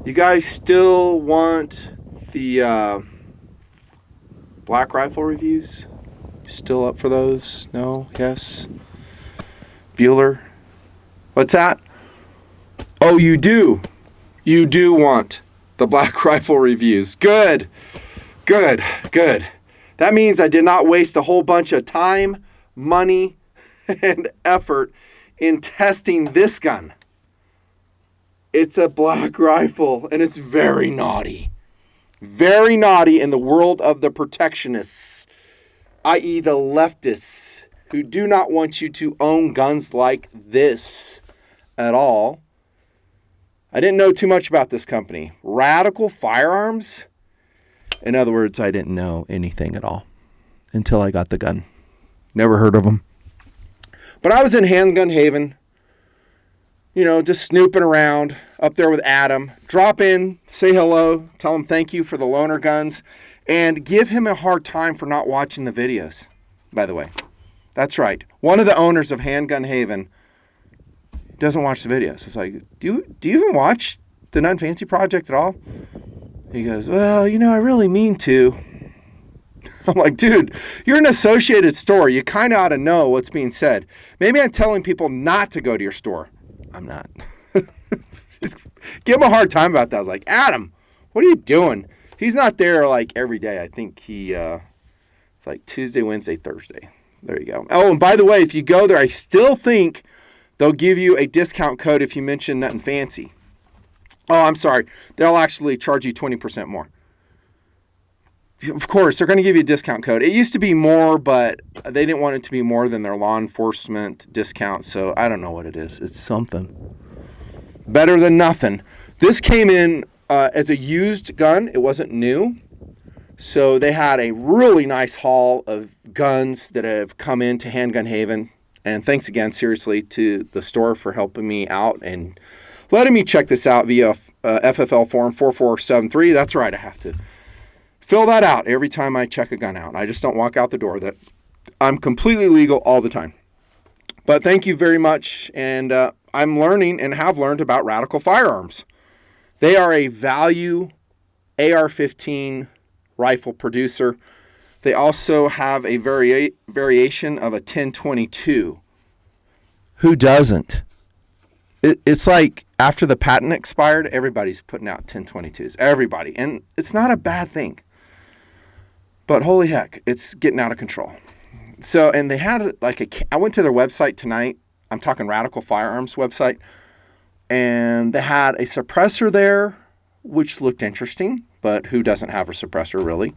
You guys still want the black rifle reviews? Still up for those? No? Yes? Bueller? What's that? Oh, you do. You do want the black rifle reviews. Good. Good. Good. That means I did not waste a whole bunch of time, money, and effort in testing this gun. It's a black rifle, and it's very naughty. Very naughty in the world of the protectionists, i.e. the leftists, who do not want you to own guns like this at all. I didn't know too much about this company. Radical Firearms? In other words, I didn't know anything at all until I got the gun. Never heard of them. But I was in Handgun Haven, just snooping around up there with Adam. Drop in, say hello, tell him thank you for the loaner guns, and give him a hard time for not watching the videos, by the way. That's right. One of the owners of Handgun Haven doesn't watch the videos. It's like, do you even watch the Nutnfancy project at all? He goes, well, I really mean to. I'm like, dude, you're an associated store. You kind of ought to know what's being said. Maybe I'm telling people not to go to your store. I'm not. Give him a hard time about that. I was like, Adam, what are you doing? He's not there like every day. I think it's like Tuesday, Wednesday, Thursday. There you go. Oh, and by the way, if you go there, I still think they'll give you a discount code if you mention Nutnfancy. Oh, I'm sorry. They'll actually charge you 20% more. Of course, they're going to give you a discount code. It used to be more, but they didn't want it to be more than their law enforcement discount, so I don't know what it is. It's something. Better than nothing. This came in as a used gun. It wasn't new. So they had a really nice haul of guns that have come into Handgun Haven. And thanks again, seriously, to the store for helping me out and letting me check this out via FFL form 4473. That's right, I have to fill that out every time I check a gun out. I just don't walk out the door. That I'm completely legal all the time. But thank you very much. And I'm learning and have learned about Radical Firearms. They are a value AR15 rifle producer. They also have a variation of a 1022. Who doesn't? It's like after the patent expired, everybody's putting out 1022s. Everybody. And it's not a bad thing. But holy heck, it's getting out of control. So, and they had I went to their website tonight. I'm talking Radical Firearms website. And they had a suppressor there, which looked interesting. But who doesn't have a suppressor, really?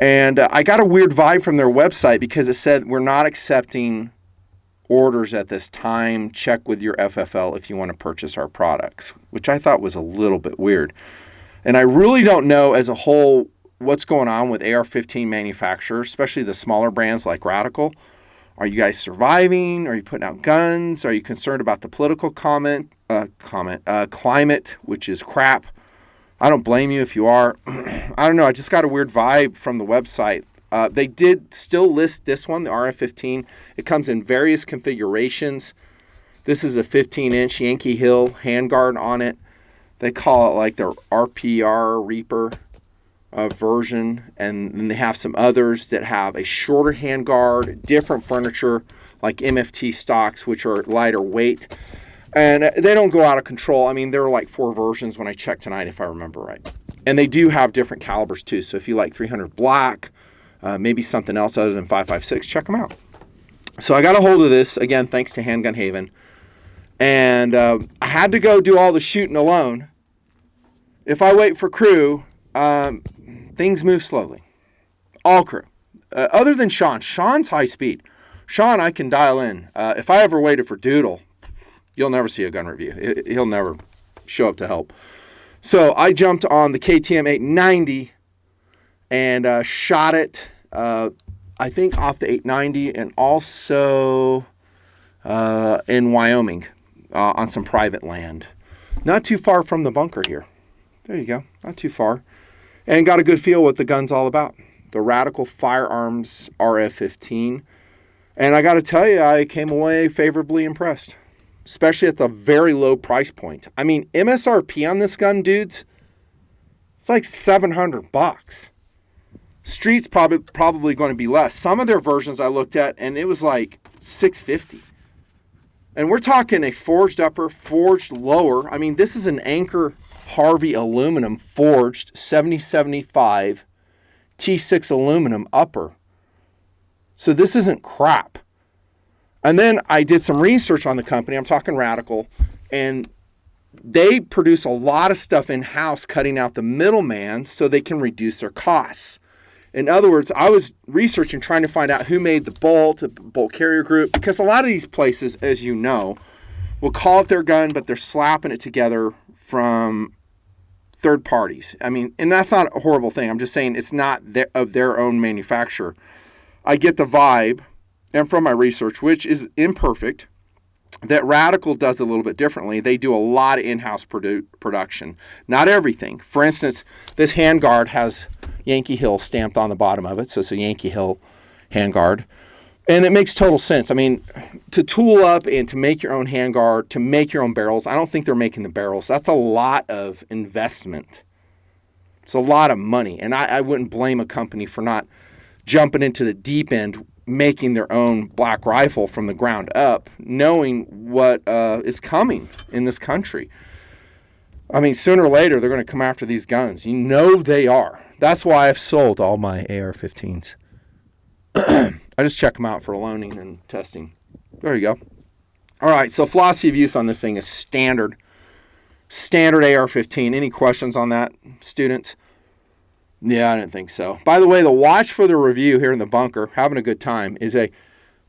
And I got a weird vibe from their website because it said, we're not accepting orders at this time. Check with your FFL if you want to purchase our products, which I thought was a little bit weird. And I really don't know as a whole what's going on with AR-15 manufacturers, especially the smaller brands like Radical. Are you guys surviving? Are you putting out guns? Are you concerned about the political climate, which is crap? I don't blame you if you are. I don't know. I just got a weird vibe from the website. They did still list this one, the RF-15. It comes in various configurations. This is a 15-inch Yankee Hill handguard on it. They call it like their RPR Reaper version. And then they have some others that have a shorter handguard, different furniture, like MFT stocks, which are lighter weight. And they don't go out of control. I mean, there are like 4 versions when I checked tonight, if I remember right. And they do have different calibers too. So if you like 300 black, maybe something else other than 5.56, check them out. So I got a hold of this, again, thanks to Handgun Haven. And I had to go do all the shooting alone. If I wait for crew, things move slowly. All crew. Other than Sean. Sean's high speed. Sean, I can dial in. If I ever waited for Doodle, you'll never see a gun review. He'll never show up to help. So I jumped on the KTM 890 and shot it, I think, off the 890 and also in Wyoming on some private land. Not too far from the bunker here. There you go. Not too far. And got a good feel what the gun's all about. The Radical Firearms RF-15. And I got to tell you, I came away favorably impressed. especially at the very low price point. I mean, MSRP on this gun, dudes, it's like $700. Street's probably going to be less. Some of their versions I looked at, and it was like $650. And we're talking a forged upper, forged lower. I mean, this is an Anchor Harvey aluminum forged 7075 T6 aluminum upper. So this isn't crap. And then I did some research on the company. I'm talking Radical. And they produce a lot of stuff in-house, cutting out the middleman so they can reduce their costs. In other words, I was researching, trying to find out who made the bolt carrier group, because a lot of these places, as you know, will call it their gun, but they're slapping it together from third parties. I mean, and that's not a horrible thing. I'm just saying it's not of their own manufacturer. I get the vibe, and from my research, which is imperfect, that Radical does a little bit differently. They do a lot of in-house production. Not everything. For instance, this handguard has Yankee Hill stamped on the bottom of it, so it's a Yankee Hill handguard. And it makes total sense. I mean, to tool up and to make your own handguard, to make your own barrels, I don't think they're making the barrels. That's a lot of investment. It's a lot of money. And I wouldn't blame a company for not jumping into the deep end, making their own black rifle from the ground up, knowing what is coming in this country. I mean, sooner or later, they're going to come after these guns. You know they are. That's why I've sold all my AR-15s. I just check them out for loaning and testing. There you go. All right, so philosophy of use on this thing is standard AR-15. Any questions on that, students? Yeah, I didn't think so. By the way, the watch for the review here in the bunker, having a good time, is a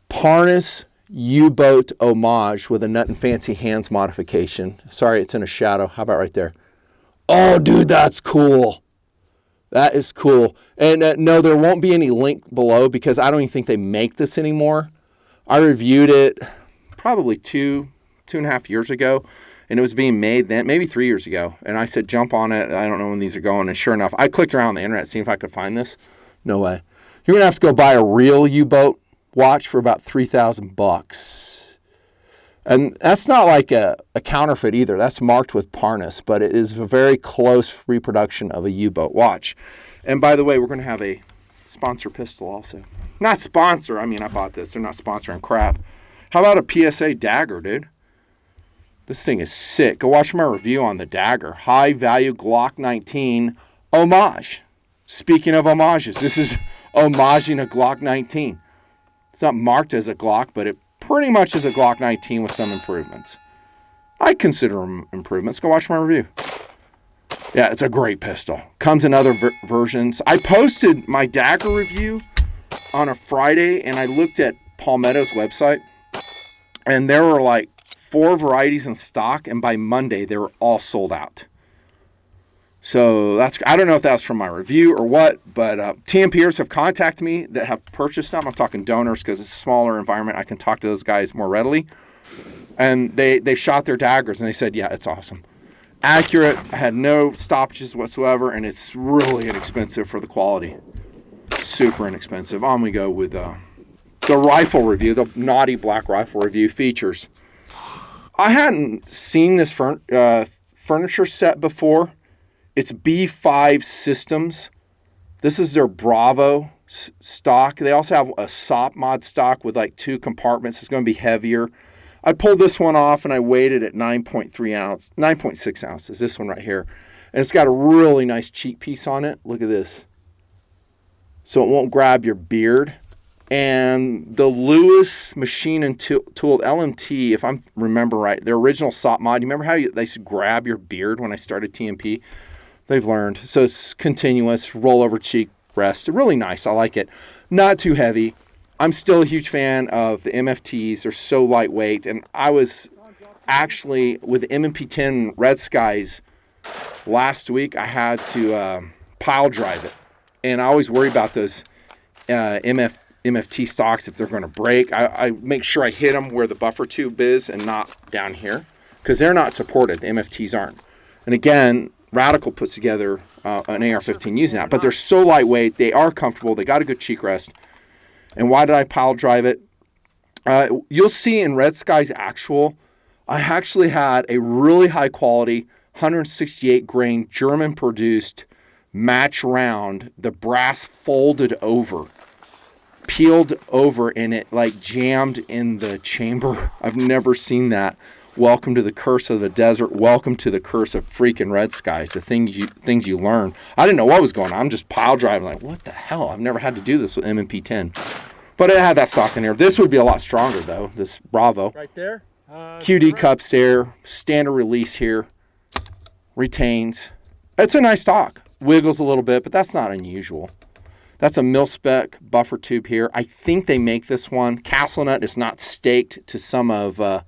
Parnas U-boat homage with a nutnfancy hands modification. Sorry, it's in a shadow. How about right there? Oh, dude, that's cool. That is cool. And no, there won't be any link below because I don't even think they make this anymore. I reviewed it probably two and a half years ago, and it was being made then, maybe 3 years ago. And I said, jump on it. I don't know when these are going. And sure enough, I clicked around the internet, seeing if I could find this. No way. You're going to have to go buy a real U-boat watch for about $3,000. And that's not like a counterfeit either. That's marked with Parnas, but it is a very close reproduction of a U-boat watch. And by the way, we're going to have a sponsor pistol also. Not sponsor. I mean, I bought this. They're not sponsoring crap. How about a PSA dagger, dude? This thing is sick. Go watch my review on the dagger. High value Glock 19 homage. Speaking of homages, this is homaging a Glock 19. It's not marked as a Glock, but it pretty much is a Glock 19 with some improvements. I consider them improvements. Go watch my review. Yeah, it's a great pistol. Comes in other versions. I posted my dagger review on a Friday, and I looked at Palmetto's website, and there were like 4 varieties in stock, and by Monday, they were all sold out. So I don't know if that's from my review or what, but TMPers have contacted me that have purchased them. I'm talking donors because it's a smaller environment. I can talk to those guys more readily. And they shot their daggers, and they said, yeah, it's awesome. Accurate, had no stoppages whatsoever, and it's really inexpensive for the quality. Super inexpensive. On we go with the rifle review, the naughty black rifle review features. I hadn't seen this furniture set before. It's B5 Systems. This is their Bravo stock. They also have a SOP mod stock with like 2 compartments. It's going to be heavier. I pulled this one off and I weighed it at 9.6 ounces. This one right here. And it's got a really nice cheek piece on it. Look at this. So it won't grab your beard. And the Lewis Machine and Tool LMT, if I remember right, their original SOP mod. You remember how they used to grab your beard when I started TMP? They've learned. So it's continuous, rollover cheek rest. Really nice. I like it. Not too heavy. I'm still a huge fan of the MFTs. They're so lightweight. And I was actually, with the M&P10 Red Skies last week, I had to pile drive it. And I always worry about those MFT stocks if they're going to break. I make sure I hit them where the buffer tube is and not down here because they're not supported. The MFTs aren't. And again, Radical puts together an AR-15 using that. But they're so lightweight. They are comfortable. They got a good cheek rest. And why did I pile drive it? You'll see in Red Skies Actual, I actually had a really high quality 168 grain German produced match round, the brass folded over, peeled over, and it like jammed in the chamber. I've never seen that. Welcome to the curse of the desert. Welcome to the curse of freaking red skies. The things you learn. I didn't know what was going on. I'm just pile driving like, what the hell? I've never had to do this with M&P 10. But it had that stock in there. This would be a lot stronger though, this Bravo. Right there? QD cups there. Standard release here. Retains. It's a nice stock. Wiggles a little bit, but that's not unusual. That's a mil-spec buffer tube here. I think they make this one. Castle nut is not staked to some of, the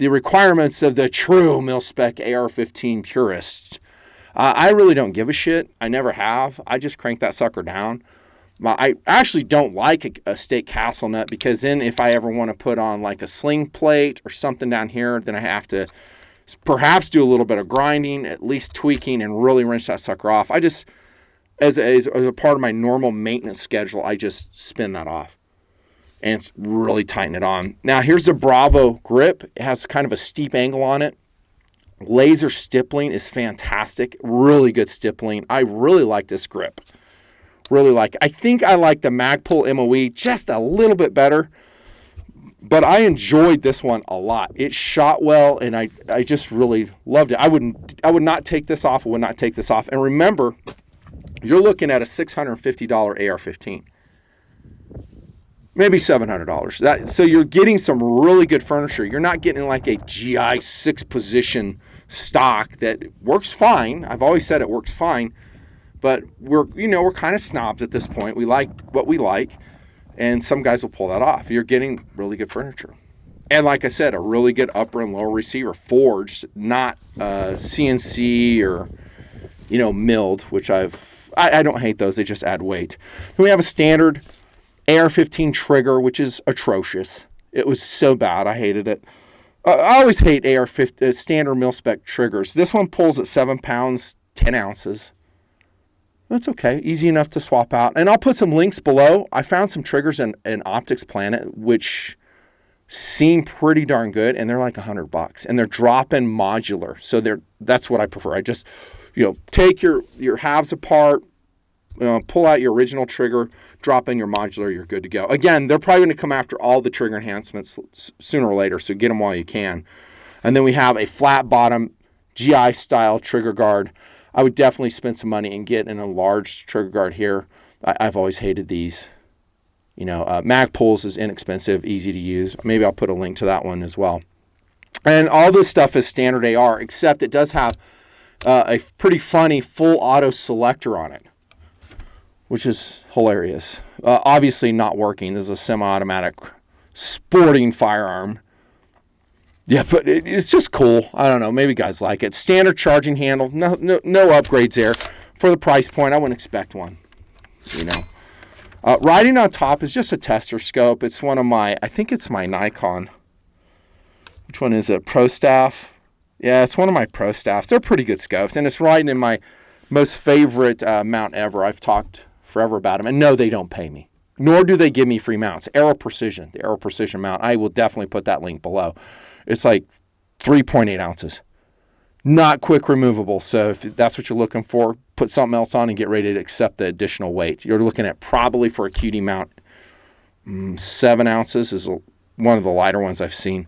requirements of the true mil-spec AR15 purists. I really don't give a shit. I never have. I just crank that sucker down. I actually don't like a staked castle nut, because then if I ever want to put on like a sling plate or something down here, then I have to perhaps do a little bit of grinding, at least tweaking, and really wrench that sucker off. I just, as a part of my normal maintenance schedule, I just spin that off and it's really tighten it on. Now here's the Bravo grip. It has kind of a steep angle on it. Laser stippling is fantastic. Really good stippling. I really like this grip. Really like it. I think I like the Magpul MOE just a little bit better, but I enjoyed this one a lot. It shot well, and I just really loved it. I would not take this off. I would not take this off. And remember, you're looking at a $650 AR-15, maybe $700. So you're getting some really good furniture. You're not getting like a GI 6-position stock that works fine. I've always said it works fine, but we're kind of snobs at this point. We like what we like, and some guys will pull that off. You're getting really good furniture. And like I said, a really good upper and lower receiver, forged, not CNC or milled, which I don't hate those. They just add weight. Then we have a standard AR-15 trigger, which is atrocious. It was so bad. I hated it. I always hate AR-15 standard mil-spec triggers. This one pulls at 7 pounds, 10 ounces. That's okay. Easy enough to swap out. And I'll put some links below. I found some triggers in Optics Planet, which seem pretty darn good, and they're like $100. And they're drop-in modular. So that's what I prefer. I just take your halves apart, pull out your original trigger, drop in your modular, you're good to go. Again, they're probably going to come after all the trigger enhancements sooner or later, so get them while you can. And then we have a flat bottom GI style trigger guard. I would definitely spend some money and get in a large trigger guard here. I've always hated these. Magpul's is inexpensive, easy to use. Maybe I'll put a link to that one as well. And all this stuff is standard AR, except it does have a pretty funny full auto selector on it, which is hilarious. Obviously not working. This is a semi-automatic sporting firearm. Yeah, but it's just cool. I don't know. Maybe guys like it. Standard charging handle. No upgrades there. For the price point, I wouldn't expect one. Riding on top is just a tester scope. It's one of I think it's my Nikon. Which one is it? Pro Staff. Yeah, it's one of my Pro Staffs. They're pretty good scopes. And it's riding in my most favorite mount ever. I've talked forever about them. And no, they don't pay me. Nor do they give me free mounts. Aero Precision, the Aero Precision mount. I will definitely put that link below. It's like 3.8 ounces. Not quick removable. So if that's what you're looking for, put something else on and get ready to accept the additional weight. You're looking at probably for a QD mount, 7 ounces is one of the lighter ones I've seen.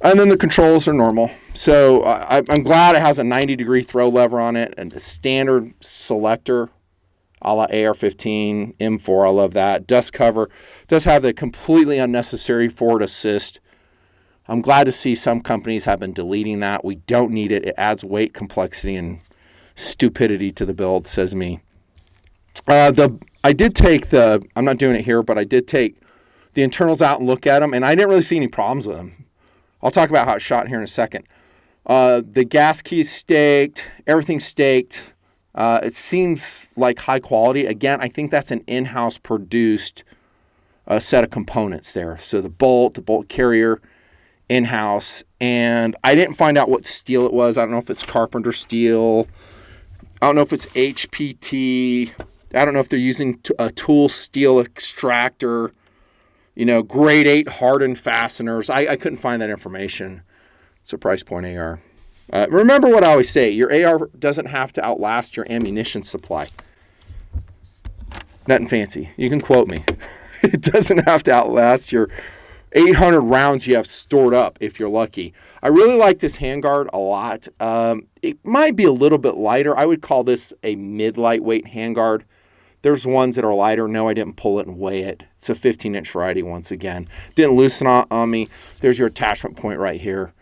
And then the controls are normal. So I'm glad it has a 90-degree throw lever on it and the standard selector a la AR-15, M4. I love that. Dust cover. Does have the completely unnecessary forward assist. I'm glad to see some companies have been deleting that. We don't need it. It adds weight, complexity, and stupidity to the build, says me. I'm not doing it here, but I did take the internals out and look at them, and I didn't really see any problems with them. I'll talk about how it's shot here in a second. The gas key is staked. Everything's staked. It seems like high quality. Again, I think that's an in-house produced set of components there. So the bolt carrier, in-house, and I didn't find out what steel it was. I don't know if it's Carpenter steel. I don't know if it's HPT. I don't know if they're using a tool steel extractor. grade 8 hardened fasteners. I couldn't find that information. It's a price point AR. Remember what I always say, your AR doesn't have to outlast your ammunition supply. Nutnfancy, you can quote me. It doesn't have to outlast your 800 rounds you have stored up if you're lucky. I really like this handguard a lot. It might be a little bit lighter. I would call this a mid-lightweight handguard. There's ones that are lighter. No, I didn't pull it and weigh it. It's a 15-inch variety once again. Didn't loosen on me. There's your attachment point right here.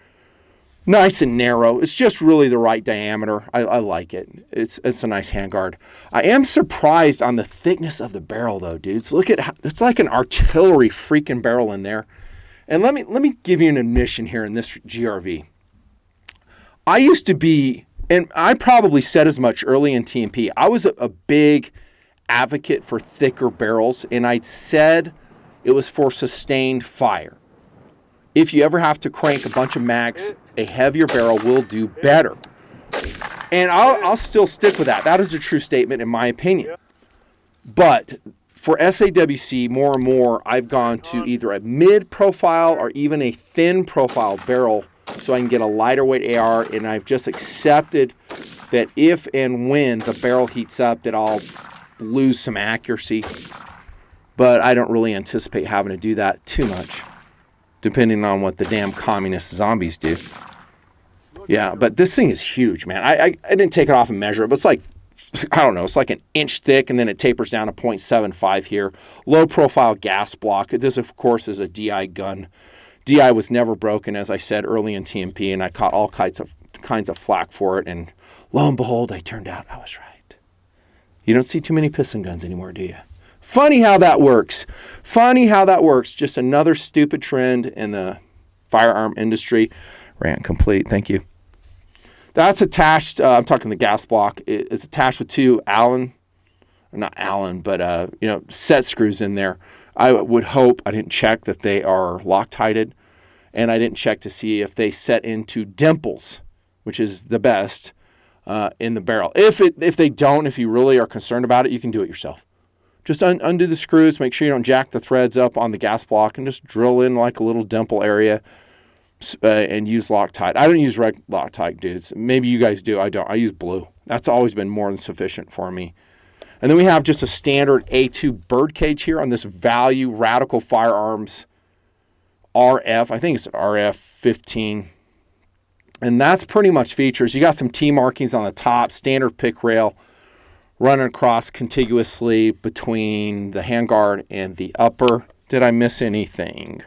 Nice and narrow. It's just really the right diameter. I like it. It's a nice handguard. I am surprised on the thickness of the barrel, though, dudes. Look at how, it's like an artillery freaking barrel in there. And let me give you an admission here in this GRV. I used to be, and I probably said as much early in TMP, I was a big advocate for thicker barrels, and I said it was for sustained fire. If you ever have to crank a bunch of mags, a heavier barrel will do better. And I'll still stick with that. That is a true statement in my opinion. But for SAWC, more and more, I've gone to either a mid-profile or even a thin-profile barrel so I can get a lighter weight AR, and I've just accepted that if and when the barrel heats up that I'll lose some accuracy. But I don't really anticipate having to do that too much, depending on what the damn communist zombies do. Yeah, but this thing is huge, man. I didn't take it off and measure it, but it's like, I don't know, it's like an inch thick, and then it tapers down to 0.75 here. Low profile gas block. This, of course, is a DI gun. DI was never broken, as I said early in TMP, and I caught all kinds of flack for it, and lo and behold, I turned out I was right. You don't see too many piston guns anymore, do you? Funny how that works. Funny how that works. Just another stupid trend in the firearm industry. Rant complete. Thank you. That's attached. I'm talking the gas block. It's attached with two set screws in there. I would hope, I didn't check that they are Loctited, and I didn't check to see if they set into dimples, which is the best in the barrel. If they don't, if you really are concerned about it, you can do it yourself. Just undo the screws, make sure you don't jack the threads up on the gas block, and just drill in like a little dimple area and use Loctite. I don't use red Loctite, dudes. Maybe you guys do. I don't. I use blue. That's always been more than sufficient for me. And then we have just a standard A2 birdcage here on this Value Radical Firearms RF. I think it's RF15. And that's pretty much features. You got some T markings on the top, standard pick rail running across contiguously between the handguard and the upper. Did I miss anything?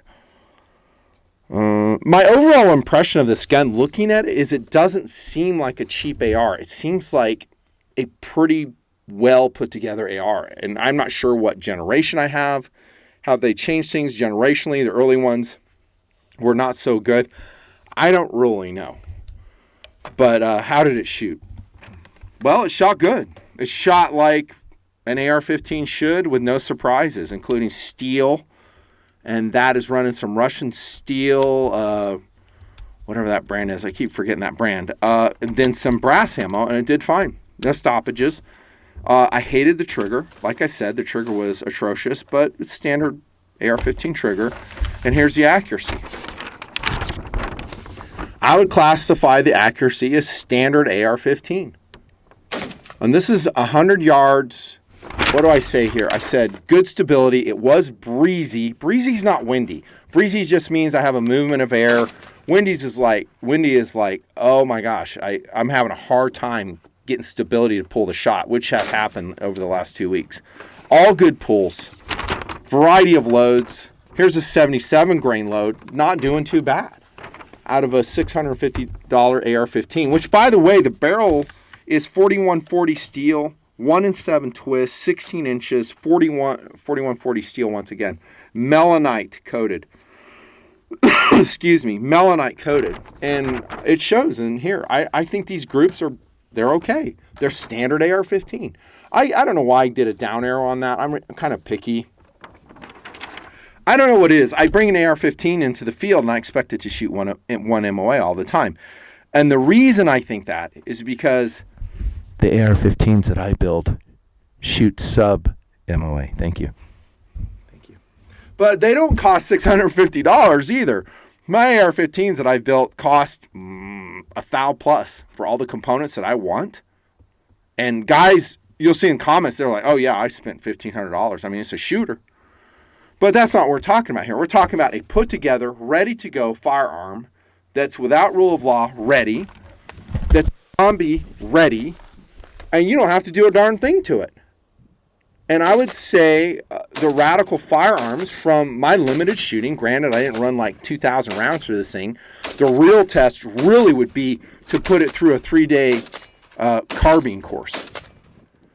My overall impression of this gun, looking at it, is it doesn't seem like a cheap AR. It seems like a pretty well put together AR. And I'm not sure what generation I have, how they changed things generationally. The early ones were not so good. I don't really know. But how did it shoot? Well, it shot good. It shot like an AR-15 should, with no surprises, including steel. And that is running some Russian steel, whatever that brand is. I keep forgetting that brand. And then some brass ammo, and it did fine. No stoppages. I hated the trigger. Like I said, the trigger was atrocious, but it's standard AR-15 trigger. And here's the accuracy. I would classify the accuracy as standard AR-15. And this is 100 yards. What do I say here? I said good stability. It was breezy. Breezy's not windy. Breezy just means I have a movement of air. Windy is like, oh my gosh, I'm having a hard time getting stability to pull the shot, which has happened over the last 2 weeks. All good pulls. Variety of loads. Here's a 77 grain load. Not doing too bad. Out of a $650 AR-15, which, by the way, the barrel is 4140 steel, 1 7 twist, 16 inches, 4140 steel once again. Melanite coated. Excuse me, melanite coated. And it shows in here. I think these groups they're okay. They're standard AR-15. I don't know why I did a down arrow on that. I'm kind of picky. I don't know what it is. I bring an AR-15 into the field and I expect it to shoot one MOA all the time. And the reason I think that is because the AR-15s that I build shoot sub MOA. Thank you. Thank you. But they don't cost $650 either. My AR-15s that I've built cost $1,000 plus for all the components that I want. And guys, you'll see in comments, they're like, oh yeah, I spent $1,500. I mean, it's a shooter. But that's not what we're talking about here. We're talking about a put together, ready to go firearm that's without rule of law ready, that's zombie ready, and you don't have to do a darn thing to it. And I would say the Radical Firearms, from my limited shooting, granted I didn't run like 2,000 rounds through this thing, the real test really would be to put it through a 3-day carbine course.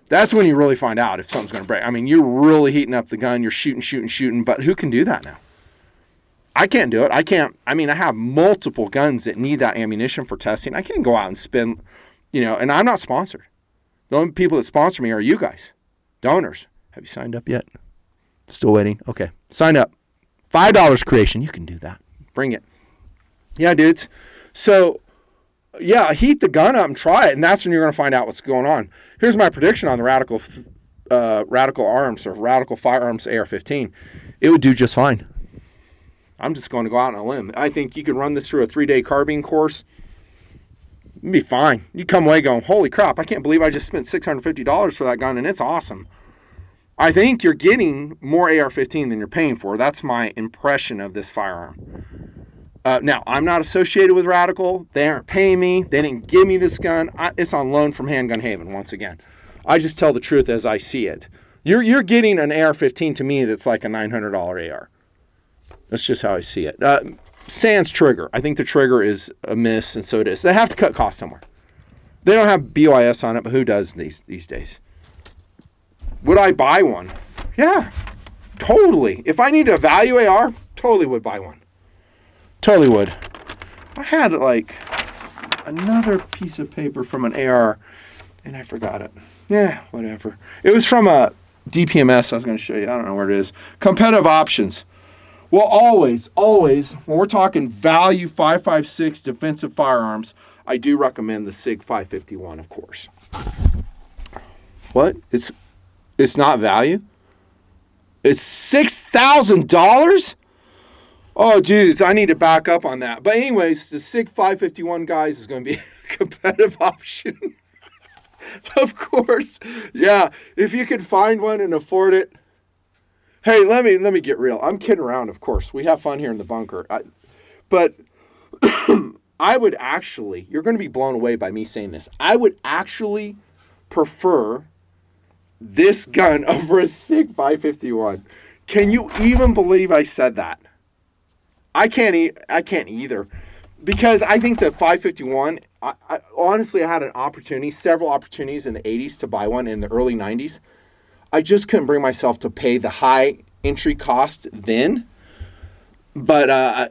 That's when you really find out if something's going to break. I mean, you're really heating up the gun, you're shooting, but who can do that now? I can't do it. I have multiple guns that need that ammunition for testing. I can't go out and spend, and I'm not sponsored. The only people that sponsor me are you guys. Donors. Have you signed up yet? Still waiting? Okay. Sign up. $5 creation. You can do that. Bring it. Yeah, dudes. So, yeah, heat the gun up and try it, and that's when you're going to find out what's going on. Here's my prediction on the Radical Arms or Radical Firearms AR-15. It would do just fine. I'm just going to go out on a limb. I think you can run this through a 3-day carbine course. It'd be fine. You come away going, holy crap, I can't believe I just spent $650 for that gun, and it's awesome. I think you're getting more AR-15 than you're paying for. That's my impression of this firearm. Now, I'm not associated with Radical. They aren't paying me. They didn't give me this gun. It's on loan from Handgun Haven, once again. I just tell the truth as I see it. You're getting an AR-15 to me that's like a $900 AR. That's just how I see it. Sans trigger. I think the trigger is a miss, and so it is. They have to cut costs somewhere. They don't have BYS on it, but who does these days? Would I buy one? Yeah, totally. If I need a value AR, totally would buy one. Totally would. I had like another piece of paper from an AR, and I forgot it. Yeah, whatever. It was from a DPMS I was going to show you. I don't know where it is. Competitive options. Well, always, when we're talking value 5.56 defensive firearms, I do recommend the SIG 551, of course. What? It's not value? It's $6,000? Oh, geez, I need to back up on that. But anyways, the SIG 551, guys, is going to be a competitive option. Of course. Yeah, if you could find one and afford it. Hey, let me get real. I'm kidding around, of course. We have fun here in the bunker. But I would actually, you're going to be blown away by me saying this. I would actually prefer this gun over a SIG 551. Can you even believe I said that? I can't either. Because I think the 551, I honestly, I had several opportunities in the 80s to buy one in the early 90s. I just couldn't bring myself to pay the high entry cost then. But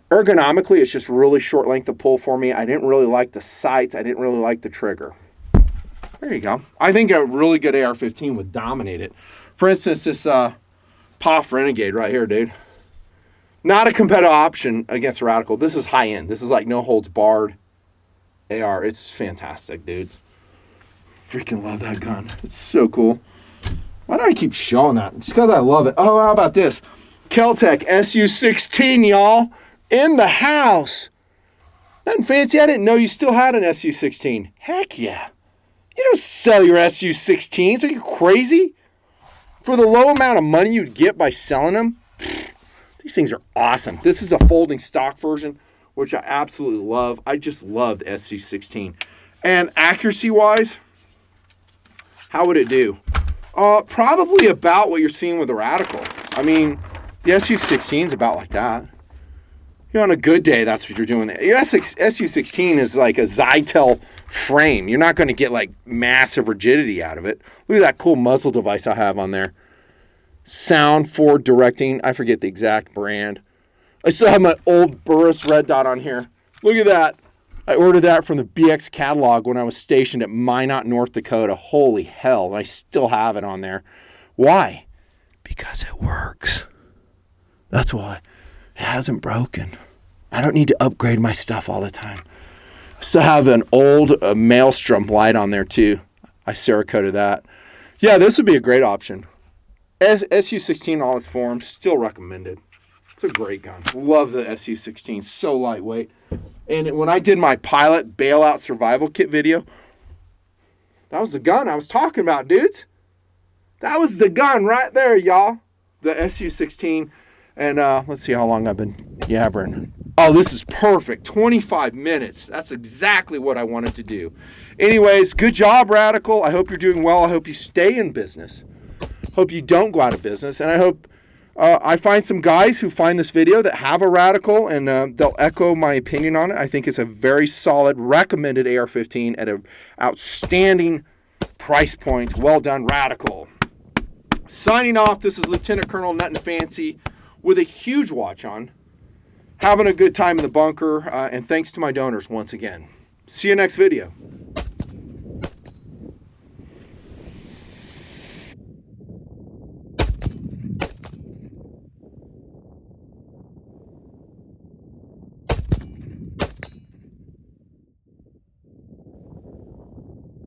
ergonomically, it's just really short length of pull for me. I didn't really like the sights. I didn't really like the trigger. There you go. I think a really good AR-15 would dominate it. For instance, this POF Renegade right here, dude. Not a competitive option against Radical. This is high end. This is like no holds barred AR. It's fantastic, dudes. Freaking love that gun. It's so cool. Why do I keep showing that? Just because I love it. Oh, how about this? Keltec SU-16, y'all. In the house. Nothing fancy. I didn't know you still had an SU-16. Heck yeah. You don't sell your SU-16s. Are you crazy? For the low amount of money you'd get by selling them, these things are awesome. This is a folding stock version, which I absolutely love. I just love the SU-16. And accuracy-wise, how would it do? Probably about what you're seeing with the Radical. I mean, the SU-16 is about like that. You're on a good day, that's what you're doing. Your SU-16 is like a Zytel frame. You're not going to get like massive rigidity out of it. Look at that cool muzzle device I have on there. Sound forward directing. I forget the exact brand. I still have my old Burris red dot on here. Look at that. I ordered that from the BX catalog when I was stationed at Minot, North Dakota. Holy hell. And I still have it on there. Why? Because it works. That's why. It hasn't broken. I don't need to upgrade my stuff all the time. I still have an old Maelstrom light on there too. I Cerakoted that. Yeah, this would be a great option. SU-16 all its forms, still recommended. It's a great gun. Love the SU-16. So lightweight. And when I did my pilot bailout survival kit video, that was the gun I was talking about, dudes. That was the gun right there, y'all. The SU-16. And let's see how long I've been yabbering. Oh, this is perfect. 25 minutes. That's exactly what I wanted to do. Anyways, good job, Radical. I hope you're doing well. I hope you stay in business. Hope you don't go out of business. And I hope I find some guys who find this video that have a Radical, and they'll echo my opinion on it. I think it's a very solid, recommended AR-15 at an outstanding price point. Well done, Radical. Signing off, this is Lieutenant Colonel Nutnfancy with a huge watch on. Having a good time in the bunker, and thanks to my donors once again. See you next video.